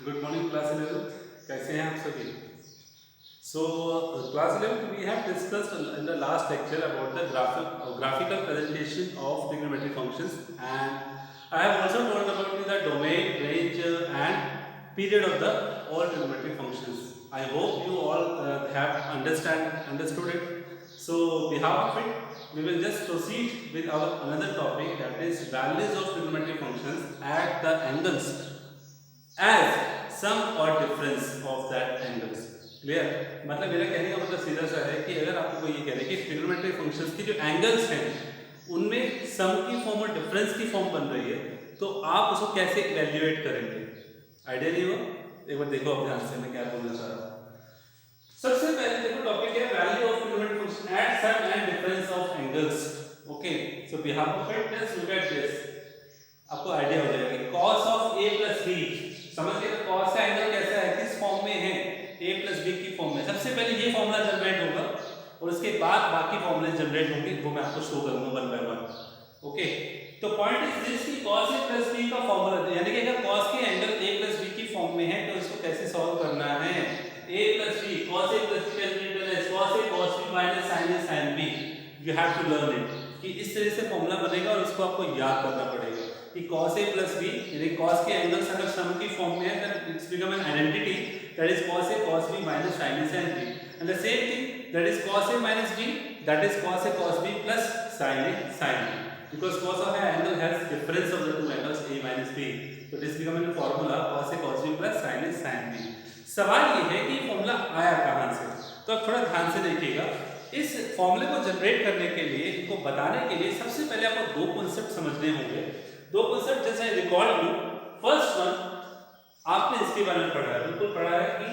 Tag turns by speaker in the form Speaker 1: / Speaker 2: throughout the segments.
Speaker 1: Good morning class 11। कैसे हैं आप सभी? So class 11 we have discussed in the last lecture about the graphical presentation of trigonometric functions, and I have also told about the domain, range, and period of the all trigonometric functions. I hope you all have understood it. So behalf of it, we will just proceed with our another topic, that is values of trigonometric functions at the angles as sum or difference of that angles. Clear? मतलब मेरा कहने का मतलब सीधा सा है कि अगर आपको कोई ये कह रहे कि ट्रिग्नोमेट्रिक फंक्शंस की जो एंगल्स हैं उनमें सम की फॉर्म और डिफरेंस की फॉर्म बन रही है, तो आप उसको कैसे इवैल्यूएट करेंगे? आइडिया नहीं हुआ? एक बार देखो आप ध्यान से मैं क्या बोलना चाह रहा हूँ। सबसे पहले देखो टॉपिक है value of trigonometric function at sum and difference of angles. Okay, so behalf of it let's look at this. आपको आइडिया हो जाएगा कि cos of a plus b, समझ गए? तो cos का एंगल कैसा है, किस फॉर्म में है? a प्लस b की फॉर्म में। सबसे पहले ये फॉर्मूला जनरेट होगा और उसके बाद बाकी फॉर्मूले जनरेट होंगे, वो मैं आपको शो करूंगा वन बाय वन। ओके, तो पॉइंट इज दिस कि cos a प्लस b का फॉर्मूला, यानी कि अगर cos के एंगल a प्लस b की फॉर्म में है तो इसको कैसे सॉल्व करना है? a plus b, cos a plus b का इंटीग्रल है cos a cos b minus sin a sin b। You have to learn it कि इस तरह से फॉर्मूला बनेगा और उसको आपको याद करना पड़ेगा कि cos a plus b, यानी cos के एंगल्स अगर सम की फॉर्म में है then it's become an identity, that is cos a cos b minus sin a sin b, and the same thing, that is cos a minus b, that is cos a cos b plus sin a sin b, because cos of an angle has difference of the two angles a minus b, so this become a formula cos a cos b plus sin a sin b। सवाल ये है कि formula आया कहां से, तो अब थोड़ा ध्यान से देखिएगा। इस फॉर्मूले को जनरेट करने के लिए, इनको बताने के लिए सबसे पहले आपको दो कॉन्सेप्ट समझने होंगे। दो कॉन्सेप्ट जैसे रिकॉल यू। फर्स्ट वन, आपने इसके बारे में पढ़ा है, बिल्कुल पढ़ा है कि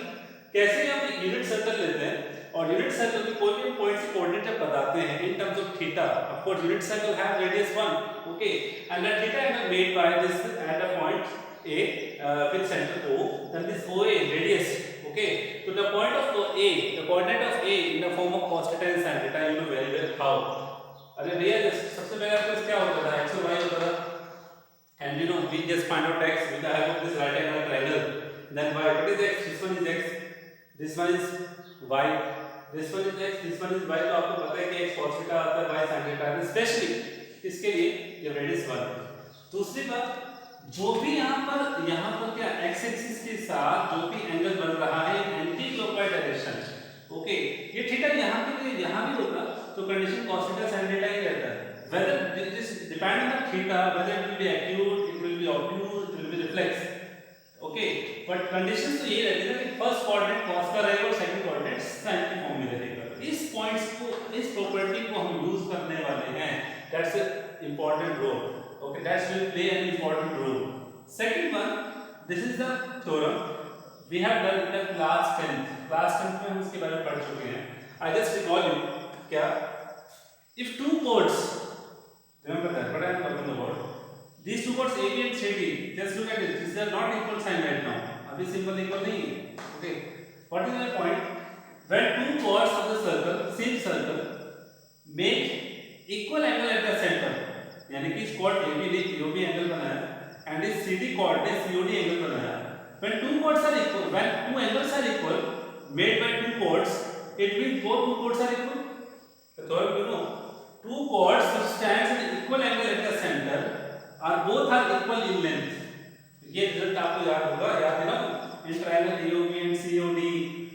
Speaker 1: कैसे हम एक यूनिट सर्कल लेते हैं और यूनिट सर्कल की कोई भी पॉइंट से कोऑर्डिनेट जब बताते हैं in terms of theta, of course unit circle have radius 1, okay, and the theta angle made by this at a point a with center O, then this OA radius, okay, so the point of A, the coordinate of A in the form of cos theta and sin theta, you know very well how. अरे भैया सबसे पहले आपको क्या होता था, x और y होता था, and you know we just find out x with the help of this right angle triangle, then y, what is x, this one is x, this one is y, this one is x, this one is y, तो आपको पता है कि x cos theta आता है, y sin theta आता है, specially इसके लिए ये रेडियस 1। दूसरी बात, जो भी यहाँ पर क्या x एक्सिस के साथ जो भी एंगल बन रहा है एंटी क्लॉकवाइज डायरेक्शन, ओके, ये थीटा यहाँ के लिए यहाँ भी होगा तो condition cos theta sin theta ही रहता है, whether this depend on the theta, whether it will be acute, it will be obtuse, it will be reflex, okay, but condition तो ये रहती है कि फर्स्ट कोऑर्डिनेट cos का रहेगा और सेकंड कोऑर्डिनेट sin के फॉर्म में रहेगा। इस पॉइंट्स को, इस प्रॉपर्टी को हम यूज करने वाले हैं, that's a important role, okay, that will play an important role. Second one, this is the theorem we have done in the class 10th में हम इसके बारे में पढ़ चुके हैं। I just recall you, क्या, if two chords, remember that, what I am talking about, these two chords AB and CD, just look at it, these are not equal sign right now, अभी symbol equal नहीं है, okay, what is the point, when two chords of the circle, same circle, make equal angle at the center, यानी कि इस cord AB ने EOB angle बनाया and इस CD cord ने COD एंगल बनाया, when two chords are equal, when two angles are equal made by two chords, it means both two chords are equal, so you know two chords which stands at equal angle at the center are both are equal in length। ये result आपको याद होगा, याद है ना, in triangle EOB and COD,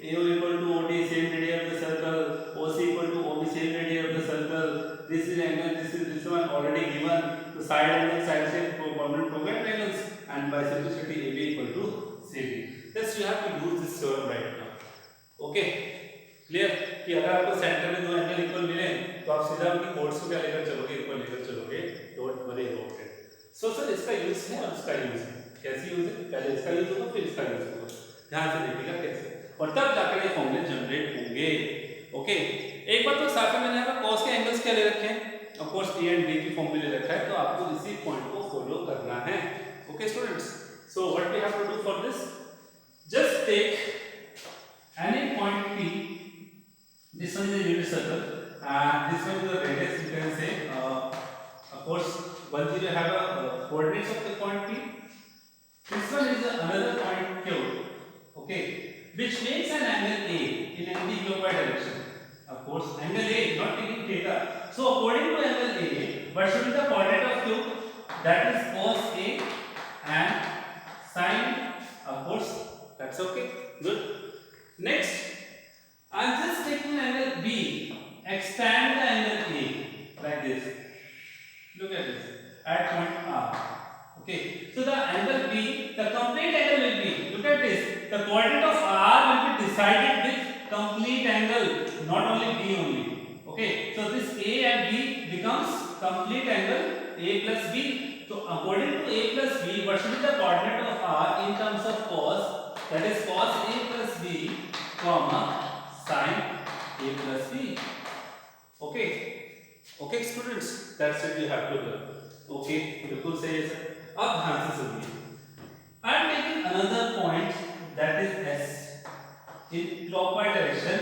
Speaker 1: AO equal to OD same radius of the circle, OC equal to OB same radius of the circle, this is angle, this one already given, the side angle side से permanent congruent angles, and by simplicity AB equal to CD, thus you have to use this theorem right now, okay, clear कि अगर आपको centre में दो angle equal मिले तो आप सीधा उनकी कोड्स को क्या लेकर चलोगे, इक्वल लेकर चलोगे, dot worry about it. So sir इसका यूज है और इसका यूज है, कैसे यूज है, पहले इसका यूज होगा फिर इसका यूज होगा, ध्यान से देखिएगा कैसे, और तब जाकर ये फॉर्मूले जनरेट होंगे, ओके। एक बात तो साथ में मैंने यहाँ cos के एंगल्स क्या ले रखे हैं, of course A and B की फॉर्म में ले रखा है, तो आपको इसी पॉइंट को फॉलो करना है, okay students. So what we have to do for this, just take any point P, this one is a unit circle and this one is the radius, you can say of course 10 have a coordinates of the point P, This one is another point Q, okay, which makes an angle A in anti-clockwise direction. Of course, angle A is not taking theta. So according to angle A, what should be the coordinate of Q? That is cos A and sin. Of course, that's okay. Good. Next, I am just taking angle B. Expand the angle A like this. Look at this at point R. Okay, so the angle B, the complete angle will be, look at this, the coordinate of R will be decided with complete angle, not only B only. Okay, so this A and B becomes complete angle A plus B. So according to A plus B, what should be the coordinate of R in terms of cos? That is cos A plus B, comma sin A plus B. Okay, okay students, that's it you have to learn. Okay, बिल्कुल सही है sir. अब ध्यान से सुनिए. I am taking another point, that is S in clockwise direction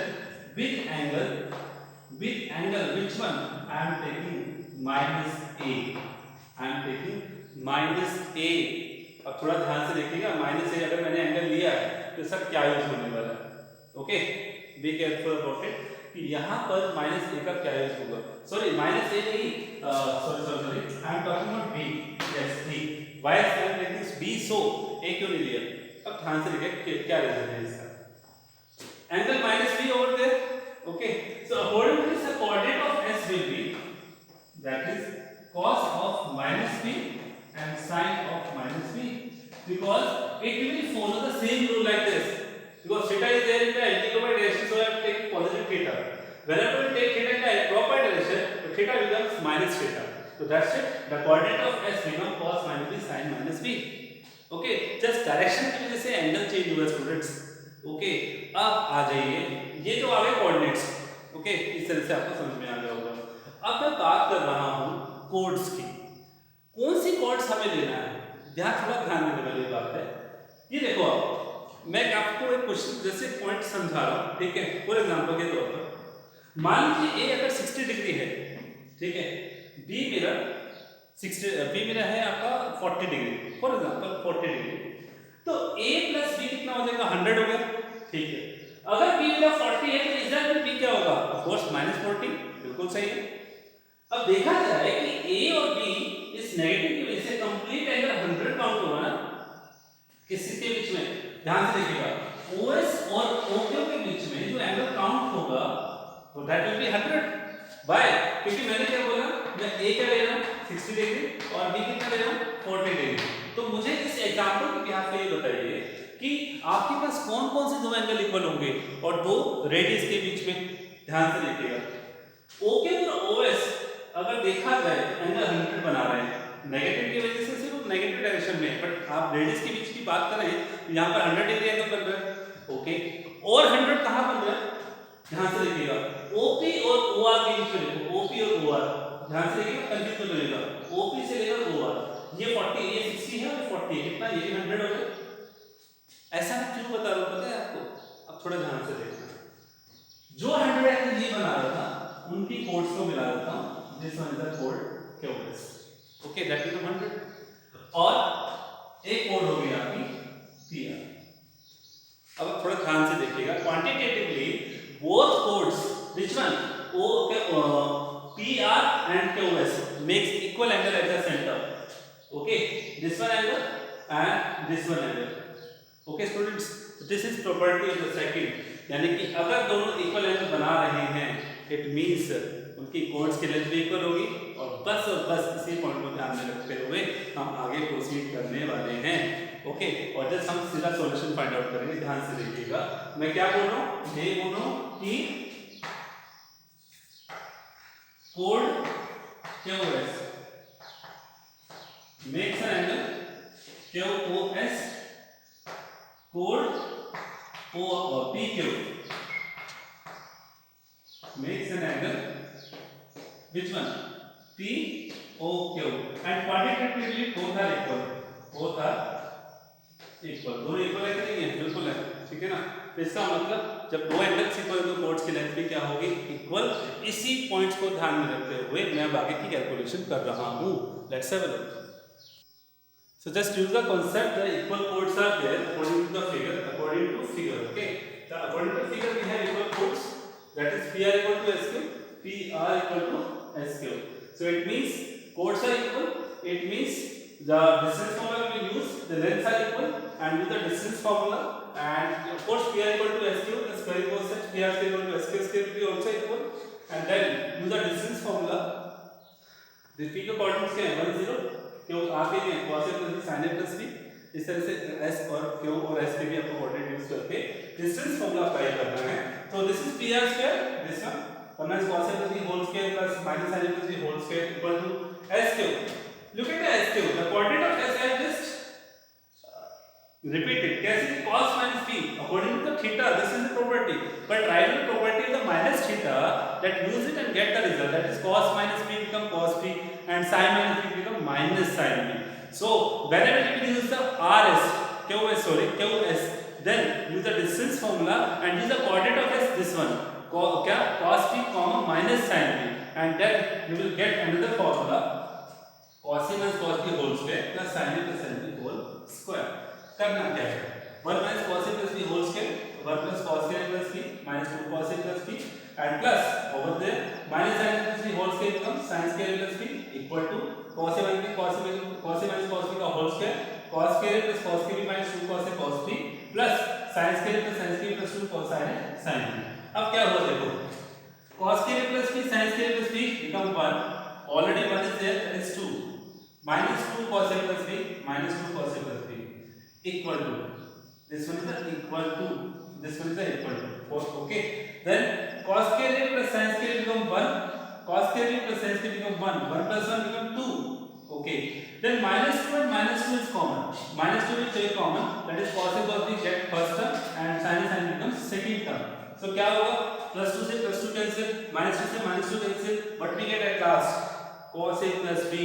Speaker 1: with angle which one? I am taking minus A. I am taking minus A. अब थोड़ा ध्यान से देखिएगा, माइनस ए अगर मैंने एंगल लिया है तो सर क्या यूज होने वाला है. Okay, be careful about it कि यहाँ पर माइनस ए का क्या यूज होगा. सॉरी, माइनस ए नहीं, sorry I am talking about B. Yes, B. Why I am taking B, so A क्यों नहीं लिया. अब ध्यान से देखिए क्या रीजन है इसका. Angle minus b over there. Okay, so according to this, the coordinate of S will be, that is cos of minus b and sin of minus b, because it will follow the same rule like this, because theta is there in the anti-clockwise direction, so I am taking positive theta. Whenever we take theta in the clockwise direction, the theta becomes minus theta. So that's it, the coordinate of s becomes cos minus b sin minus b. Okay, just direction की वजह से angle change हुआ students. Okay, अब आ जाइए, ये जो आ गए coordinates. Okay, इस तरह से आपको समझ में आ गया होगा. अब मैं बात कर रहा हूं कोड्स की. कौन सी कोड्स हमें लेना है, यहाँ थोड़ा ध्यान देने वाली बात है. ये देखो, आप मैं आपको एक क्वेश्चन जैसे पॉइंट समझा रहा हूं, ठीक है. फॉर एग्जांपल के तौर पर मान लीजिए ए अगर 60 डिग्री है, ठीक है, बी मेरा है आपका 40 डिग्री, फॉर एग्जांपल 40 डिग्री, तो ए प्लस बी कितना हो जाएगा, 100 हो गया. ठीक है, अगर बी मेरा 40 है तो इधर बी क्या होगा, ऑफ कोर्स -40. बिल्कुल सही है. अब देखा जाए कि ए और बी इस नेगेटिव की वजह से कंप्लीट एंगल 100 काउंट होगा ना. किसके बीच में, ध्यान से देखिएगा, OS और OQ के बीच में जो एंगल काउंट होगा वो दैट विल बी 100 बाय, क्योंकि मैंने क्या बोला, मैं ए क्या ले रहा हूं 60 डिग्री और बी कितना ले रहा हूं 40 डिग्री. तो मुझे इस एग्जांपल के बिहाफ पे ये बताइए कि आपके पास कौन कौन से दो एंगल इक्वल होंगे और दो रेडियस के बीच में. ध्यान से देखिएगा, OQ और OS अगर देखा जाए एंगल 100 बना रहे हैं, नेगेटिव की वजह से सिर्फ नेगेटिव डायरेक्शन में, बट आप रेडियस के बीच की बात करें तो यहाँ पर 100 डिग्री एंगल बन रहा है. ओके, और 100 कहाँ बन रहा है, ध्यान से देखिएगा, OP और OR के बीच में देखो, OP और OR, ध्यान से देखिएगा, कंफ्यूज मत होइएगा. OP से लेकर OR, ये 40, ये 60 है और 40 है, कितना, ये 100 हो गया. ऐसा मैं क्यों बता रहा हूँ पता है आपको. अब थोड़ा ध्यान से देखना, जो 100 एंगल ये बना रहा था उनकी कोड्स को मिला देता हूँ. This one is the code QS. Okay, that becomes 100. और एक कोड हो गई आपकी PR. अब थोड़ा ध्यान से देखिएगा, quantitatively both codes, which one, PR and QS makes equal angle at the center. Okay, this one angle and this one angle. Okay students, this is property of the second. यानी कि अगर दोनों equal angle बना रहे हैं, it means उनकी codes की length भी इक्वल होगी. और बस इसी पॉइंट को ध्यान में रखते हुए हम आगे प्रोसीड करने वाले हैं. ओके, और जस्ट हम सीधा सॉल्यूशन फाइंड आउट करेंगे. ध्यान से देखिएगा, मैं क्या बोल रहा हूँ, ये बोल रहा हूँ कि code QS makes an angle QOS, code PQ makes an angle, which one, POQ, and quantitatively both are equal. दोनों इक्वल है कि नहीं है, बिल्कुल है. ठीक है ना. तो इसका मतलब जब दो एंगल्स इक्वल है तो कोड्स की लेंथ भी क्या होगी, इक्वल. इसी पॉइंट्स को ध्यान में रखते हुए मैं अब आगे की कैलकुलेशन कर रहा हूँ. Let's have a look. So just use the concept, the equal chords are there according to the figure. Okay. According to figure, we have equal chords. That is P r equal to S cube, P r equal to S cube. So it means chords are equal. It means the distance formula we use, the lengths are equal, and with the distance formula, and of course P r equal to S cube, the square quotient P r equal to S cube square will be also equal, and then use the distance formula. The P के coordinates क्या है 1 0, क्यों आगे में cos a plus b sin a plus b, इस तरह से s और q और s के भी आपको कोऑर्डिनेट यूज करके डिस्टेंस फॉर्मूला अप्लाई करना है. तो this is p r square, this one वरना is cos a plus b whole square plus minus sin a plus b whole square equal to s cube. Look at the s cube, the coordinate of s I just repeated. कैसे cos minus b according to the theta, this is the property, but write the property of the minus theta, that use it and get the result, that is cos minus b become cos b and sin minus b become minus sin b. So whenever you use the qs, then use the distance formula and use the coordinate of s, this one cos b comma minus sin b, and then you will get another formula cos a minus cos b whole square plus sin a plus sin b whole square. करना क्या है 1 minus cos a plus b whole square 1 plus cos a plus b minus 2 cos a plus b and plus over there minus sin a plus b whole square becomes sin square a plus b equal to cos a minus cos a minus cos b का whole square cos square plus cos b minus 2 cos a cos b plus sin square plus sin square plus 2 cos a sin b. अब क्या हुआ देखो cos square plus b sin square plus b become 1, already 1 is there, that is 2, minus 2 cos a plus b minus 2 cos a plus b equal to, this one is the equal to, this one is the equal to 4. Okay, then cos square plus sin square become 1, cos square plus sin square become 1, 1 plus 1 become 2. Okay, then minus 2 and minus 2 is common, minus 2 is very common, that is cos a cos b get first term and sin a sin becomes second term. So क्या होगा plus 2 से plus 2 cancel, minus 2 से minus 2 cancel, what we get at last cos a plus b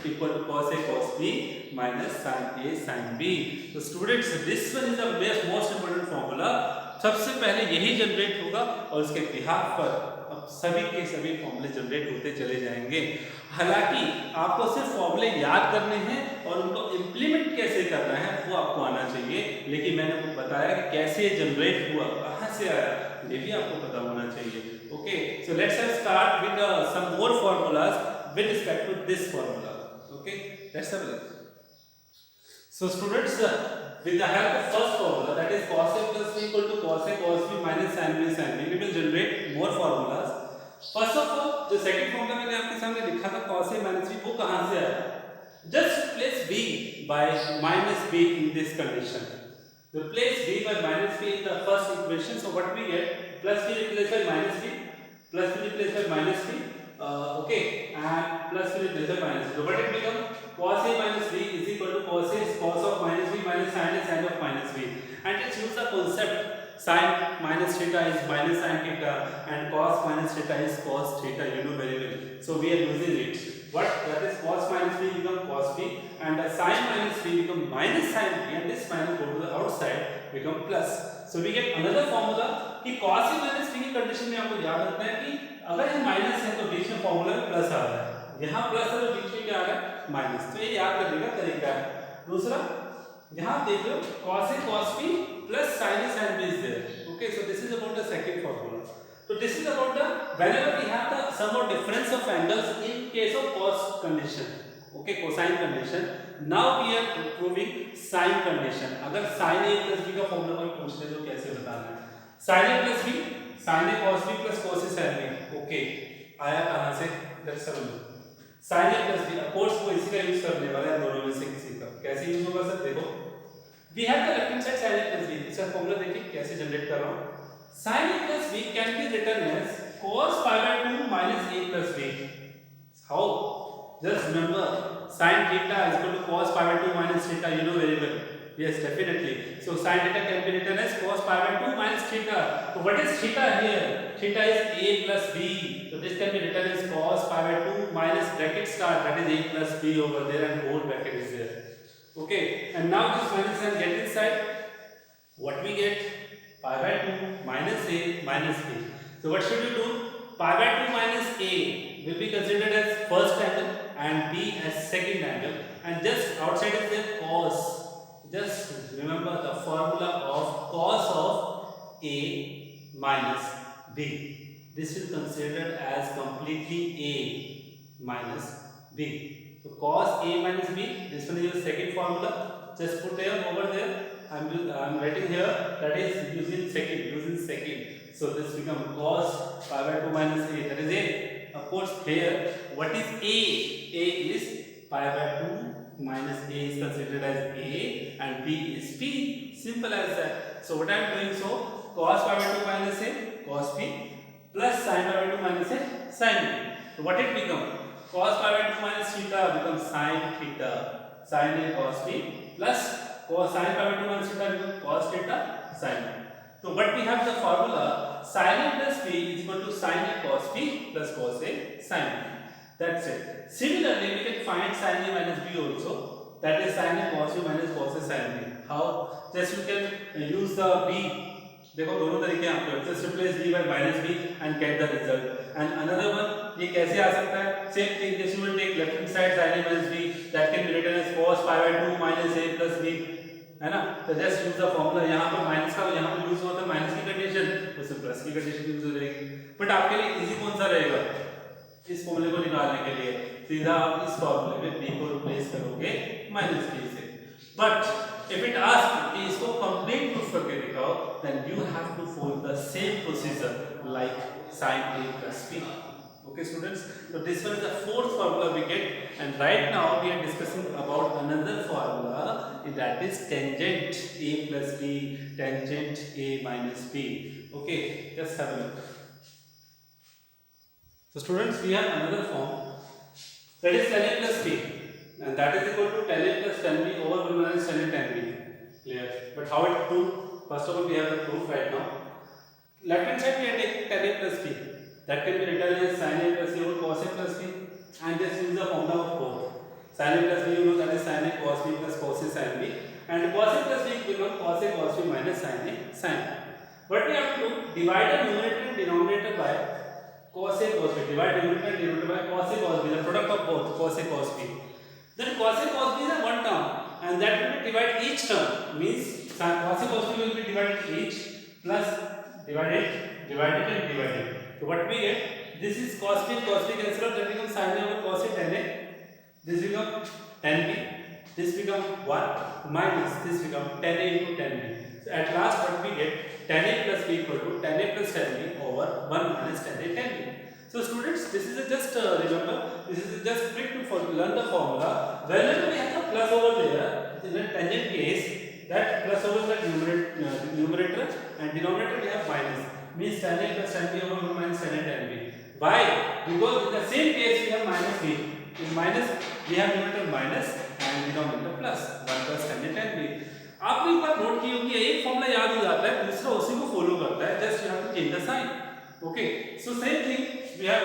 Speaker 1: equal to cos a cos b minus sin a sin b. So students, this one is the most important formula. सबसे पहले यही generate होगा और उसके behalf पर अब सभी के सभी फॉर्मूले जनरेट होते चले जाएंगे. हालांकि आपको सिर्फ फॉर्मूले याद करने हैं और उनको इम्प्लीमेंट कैसे करना है वो आपको आना चाहिए, लेकिन मैंने आपको बताया कि कैसे जनरेट हुआ, कहाँ से आया, ये भी आपको पता होना चाहिए. Okay, so let's start with some more formulas with respect to this formula. Okay, let's have a look. So students, with the help of first formula, that is cos a plus b equal to cos a cos b minus sin b sin b, we will generate more formulas. First of all, जो second formula मैंने आपके सामने लिखा था cos a minus b, वो कहाँ से आया? Just replace b by minus b in this condition. Replace b by minus b in the first equation. So what we get? Plus b replaced by minus b, plus b replaced by minus b. Okay, and plus will replace by minus. So what it become? Cos a minus b is equal to cos a is cos of minus b minus sin is sin of minus b. And let's use the concept sin minus theta is minus sin theta and cos minus theta is cos theta. You know very well. So we are using it. What? That is cos minus b become cos b and sin minus b become minus sin b, and this minus go to the outside become plus. So we get another formula कि cos a minus b की condition में आपको याद रखना है कि अगर ये माइनस है तो बीच में फॉर्मूला में प्लस आ रहा है, यहाँ प्लस है तो बीच में क्या आ रहा है माइनस. तो ये याद करने का तरीका है. दूसरा, यहाँ देख लो cos a cos b plus sin a sin b is there. Okay, so this is about the second formula. So this is about the whenever we have the sum or difference of angles in case of cos condition. Okay, cosine condition. Now we are proving sin condition. अगर sin a plus b का formula कोई पूछ ले तो कैसे बताना है? sin a plus b sin a cos b plus cos a sin b. Okay, आया कहाँ से? Let's have a look. sin a plus b, of course वो इसी का यूज करने वाला है, दोनों में से किसी का. कैसे यूज होगा सर? देखो, we have the left hand side sin a plus b. इसका फॉर्मूला देखिए कैसे जनरेट कर रहा हूँ. sin a plus b can be written as cos pi by 2 minus a plus b. How? Just remember sin theta is equal to cos pi by 2 minus theta. You know very well. Yes, definitely. So sin theta can be written as cos pi by 2 minus theta. So what is theta here? Theta is a plus b. So this can be written as cos pi by 2 minus bracket start, that is a plus b over there, and whole bracket is there. Okay, and now this minus sign get inside. What we get? Pi by 2 minus a minus b. So what should we do? Pi by 2 minus a will be considered as first angle and B as second angle, and just outside is the cos. Just remember the formula of cos of A minus B. This is considered as completely A minus B. So cos A minus B, this one is your second formula. Just put there over there. I'm writing here that is using second. So this becomes cos pi by 2 minus A. That is A. Of course here what is A? A is pi by 2 minus A is considered as A and B is P. Simple as that. So what I am doing, so cos pi by 2 minus A cos P plus sin pi by 2 minus A sin B. So what it becomes? Cos pi by 2 minus theta becomes sin theta. Sin A cos B plus cos sin pi by 2 minus theta becomes cos theta sin B. So what we have the formula sin A plus B is equal to sin A cos B plus cos A sin B. That's it. Similarly, we can find sin A minus B also. That is sin A cos B minus cos A sin B. How? Just you can use the B. देखो दोनों तरीके आपके हैं. Just replace B by minus B and get the result. And another one, ये कैसे आ सकता है? Same thing. Just you will take left hand side sin A minus B. That can be written as cos pi by 2 minus A plus B. है ना? तो just use the formula. यहाँ पर minus का यहाँ पर यूज होता है माइनस की कंडीशन, उसमें प्लस की कंडीशन यूज हो जाएगी. बट आपके लिए इजी कौन सा रहेगा इस फॉर्मूले को निकालने के लिए? सीधा आप इस फॉर्मूले में b को रिप्लेस करोगे माइनस b से. बट इफ इट आस्क कि इसको कंप्लीट प्रूफ करके दिखाओ, then you have to follow the same procedure like sin a plus b. Okay students, so this one is the fourth formula we get, and right now we are discussing about another formula, that is tangent a plus b, tangent a minus b. Okay, just have a look. So students, we have another form, that is tan a plus b, and that is equal to tan a plus tan b over 1 minus tan a tan b. Clear? But how it proved? First of all, we have the proof right now. Left hand side we are taking tan a plus b. That can be written as sin A plus B over cos A plus B, and just use the formula of both. Sin A plus B, you know, that is sin A cos B plus cos A sin B, and cos A plus B becomes cos A cos B minus sin A sin B. But we have to divide the numerator and denominator by cos A cos B. Divide numerator and denominator by cos A cos B, the product of both cos A cos B. Then cos A cos B is a one term, and that will be divided each term. Means cos A cos B will be divided each plus divided. So what we get? This is cos B cancel out. That becomes sin A over cos A tan A. This becomes tan B. This becomes 1 minus this becomes tan A into tan B. So at last what we get? Tan A plus B equal to tan A plus tan B over 1 minus tan A tan B. So students, this is just remember, this is just trick to learn the formula. Whenever we have the plus over there in the tangent case, that plus over the numerator and denominator we have minus. Means tan A plus tan B over 1 minus tan A tan B. Why? Because in the same case we have minus B. In minus we have numerator minus and denominator plus 1 plus tan A tan B. आपने एक बात note की होगी, एक formula याद हो जाता है, दूसरा उसी को फॉलो करता है. Just you have to change the sign. Okay, so same thing we have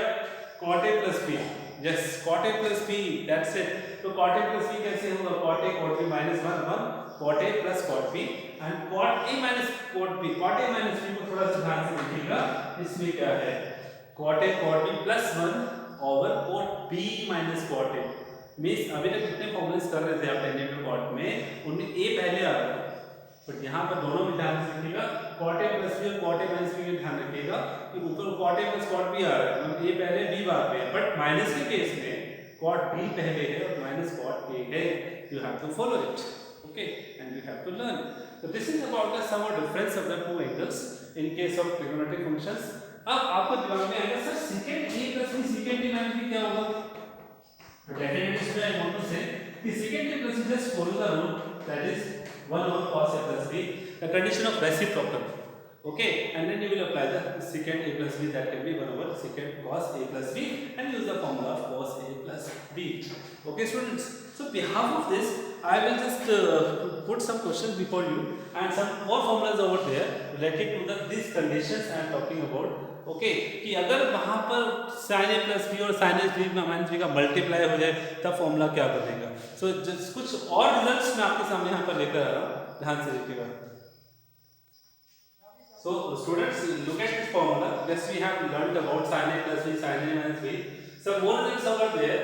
Speaker 1: cot A plus B. Yes, cot A plus B. That's it. तो cot A plus B कैसे होगा? Cot A cot B minus 1 cot A plus cot B and cot A minus cot B. Cot A minus B को थोड़ा सा ध्यान से देखिएगा. इसमें क्या है? Cot A cot B plus 1 over cot B minus cot A. Means अभी तक कितने फॉर्मूलेस कर रहे थे आप टेंजेंट और कॉट में, उनमें A पहले आ रहा है, बट यहाँ पर दोनों में ध्यान से रखिएगा. cot A plus B और cot A minus B में ध्यान रखिएगा कि ऊपर cot A plus cot B आ रहा है, मतलब A पहले B बाद में है, बट माइनस के केस में cot B पहले है और माइनस cot A है. You have to follow it. Okay, and you have to learn. So this is about the sum or difference of the two angles in case of trigonometric functions. अब आपको दिमाग में आएगा sir secant A plus B secant A minus B क्या होगा? But definitely I want to say कि secant A plus B just follow the rule, that is 1 over cos A plus B, the condition of reciprocal. Okay, and then you will apply the secant A plus B, that can be 1 over secant cos A plus B, and use the formula of cos A plus B. Okay students, so behalf of this I will just put some questions before you and some more formulas over there related to these conditions I am talking about. Okay, कि अगर वहाँ पर sin A plus B और sin A minus B का multiply हो जाए तब formula क्या बनेगा. सो कुछ और रिजल्ट्स मैं आपके सामने यहाँ पर लेकर आ रहा हूँ, ध्यान से देखिएगा. So students, look at this formula. Yes, we have learned about sin A plus B, sin A minus B. Some more results over there.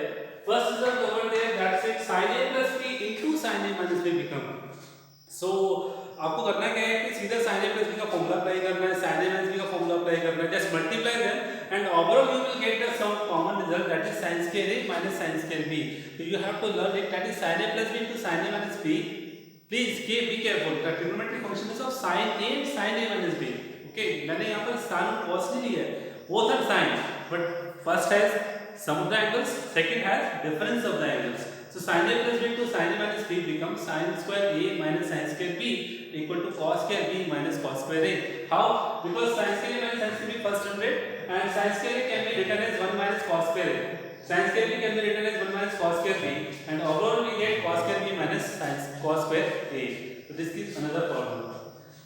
Speaker 1: first result over there, that's it, sin a plus b into sin a minus b become. So आपको करना क्या है कि सीधा sin a plus b का formula apply करना है, sin a minus b का फॉर्मूला अप्लाई करना है, just multiply them and overall you will get the some common result, that is sin square a minus sin square b. So you have to learn it, that is sin a plus b into sin a minus b. Please be careful, the trigonometric function is of sin a and sin a minus b. Okay, मैंने यहाँ पर sin और cos नहीं लिया है, both are sin, but first has sum of the angles, second has difference of the angles. So sin a plus b into sin a minus b becomes sin square a minus sin square b equal to cos square b minus cos square a. How? Because sin square a minus sin square b first generated and sin square a can be written as 1 minus cos square a. Sin square b can be written as 1 minus cos square b and overall we get cos square b minus sin cos square a. So this is another formula.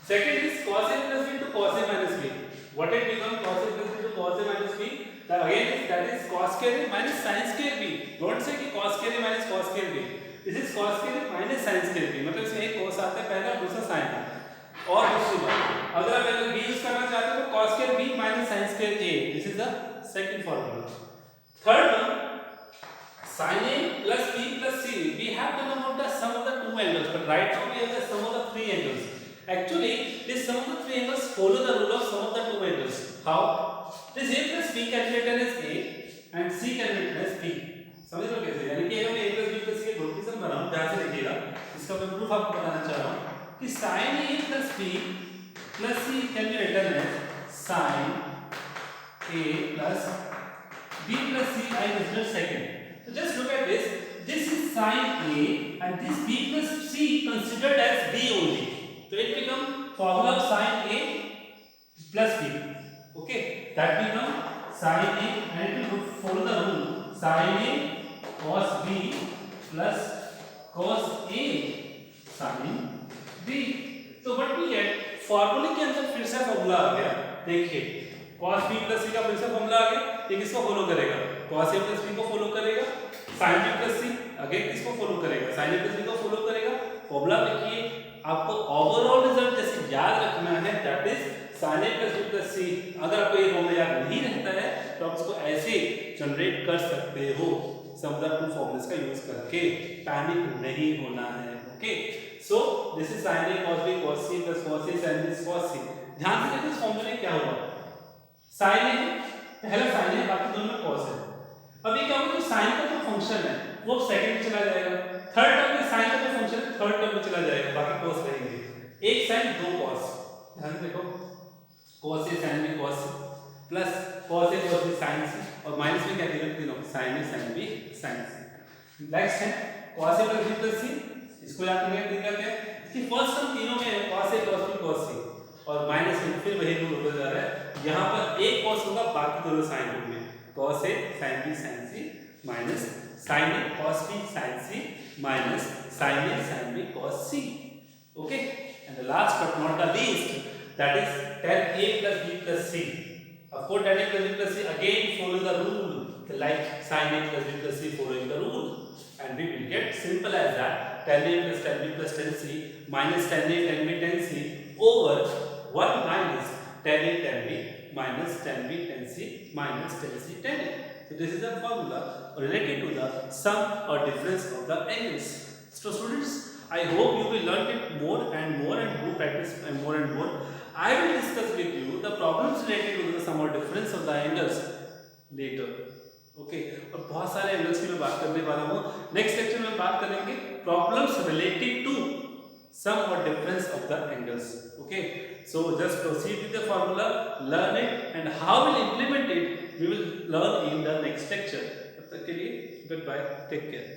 Speaker 1: Second is cos a plus b into cos a minus b. What it becomes cos a plus b into cos a minus b? Again that is cos square a minus sin square b. Don't say कि cos square a minus cos square b. This is cos square a minus sin square b. मतलब इसमें एक cos आता है पहला, दूसरा sin आता है. और दूसरी बात, अगर आप अगर b यूज करना चाहते हो तो cos square b minus sin square a. This is the second formula. Third one, sin a plus b plus c. We have to know about the sum of the two angles, but right now we have the sum of the three angles. Actually, this sum of the three angles follow the rule of sum of the two angles. How? This a plus b can be written as a and c can be written as b. समझ लो कैसे, यानी कि अगर मैं a plus b plus c के group की सम बनाऊं, ध्यान से देखिएगा, इसका मैं प्रूफ आपको बताना चाह रहा हूं कि sin a plus b plus c can be written as sin a plus b plus c. I consider second. So just look at this. This is sin a and this b plus c considered as b only. So it becomes formula of sin a plus b. Okay, that become sin a and it will follow the rule sin a cos b plus cos a sin b. So what we get, फॉर्मूले के अंदर फिर से formula आ गया. देखिए cos b plus c का फिर से फॉर्मूला आ गया. ये किसको फॉलो करेगा? cos a plus b को फॉलो करेगा. sin b plus c again किसको फॉलो करेगा? sin a plus b को फॉलो करेगा. फॉर्मूला देखिए, आपको ओवरऑल रिजल्ट जैसे याद रखना है, that is sin a plus b plus c. अगर आपको ये फॉर्मूला याद नहीं रहता है तो आप इसको ऐसे जनरेट कर सकते हो, सम ऑफ द टू फॉर्मूलास का यूज करके. पैनिक नहीं होना है. Okay, so this is sin a cos b cos c plus cos a sin b cos c. ध्यान से देखो इस फॉर्मूले में क्या हुआ. sin a पहला sin a, बाकी दोनों में cos है. अब ये क्या होगा, जो sin का जो फंक्शन है वो सेकंड में चला जाएगा. थर्ड टर्म में sin का जो फंक्शन है थर्ड टर्म में चला जाएगा, बाकी cos रहेंगे. एक sin दो cos. ध्यान से देखो, cos a sin b cos c plus cos a cos b sin c और माइनस में क्या देगा, तीनों sin a sin b sin c. Next है cos a plus b plus c. इसको याद रखिएगा क्या कि फर्स्ट टर्म तीनों में है cos a cos b cos c और माइनस में फिर वही रूल होता जा रहा है. यहाँ पर एक cos होगा, बाकी दोनों sin होंगे. cos a sin b sin c minus sin a cos b sin c minus sin a sin b cos c. Okay, and the last but not the least, that is tan a plus b plus c. Of course, tan a plus b plus c again follow the rule, like sin a plus b plus c following the rule, and we will get simple as that, tan a plus tan b plus tan c minus tan a tan b tan c over 1 minus tan a tan b minus tan b tan c minus tan c tan a. So this is a formula related to the sum or difference of the angles. So students, I hope you will learn it more and more and do practice and more. I will discuss with you the problems related to the sum or difference of the angles later. Okay, और बहुत सारे angles की मैं बात करने वाला हूँ. Next lecture में बात करेंगे problems related to sum or difference of the angles. Okay, so just proceed with the formula, learn it, and how we'll implement it we will learn in the next lecture. तब तक के लिए goodbye, take care.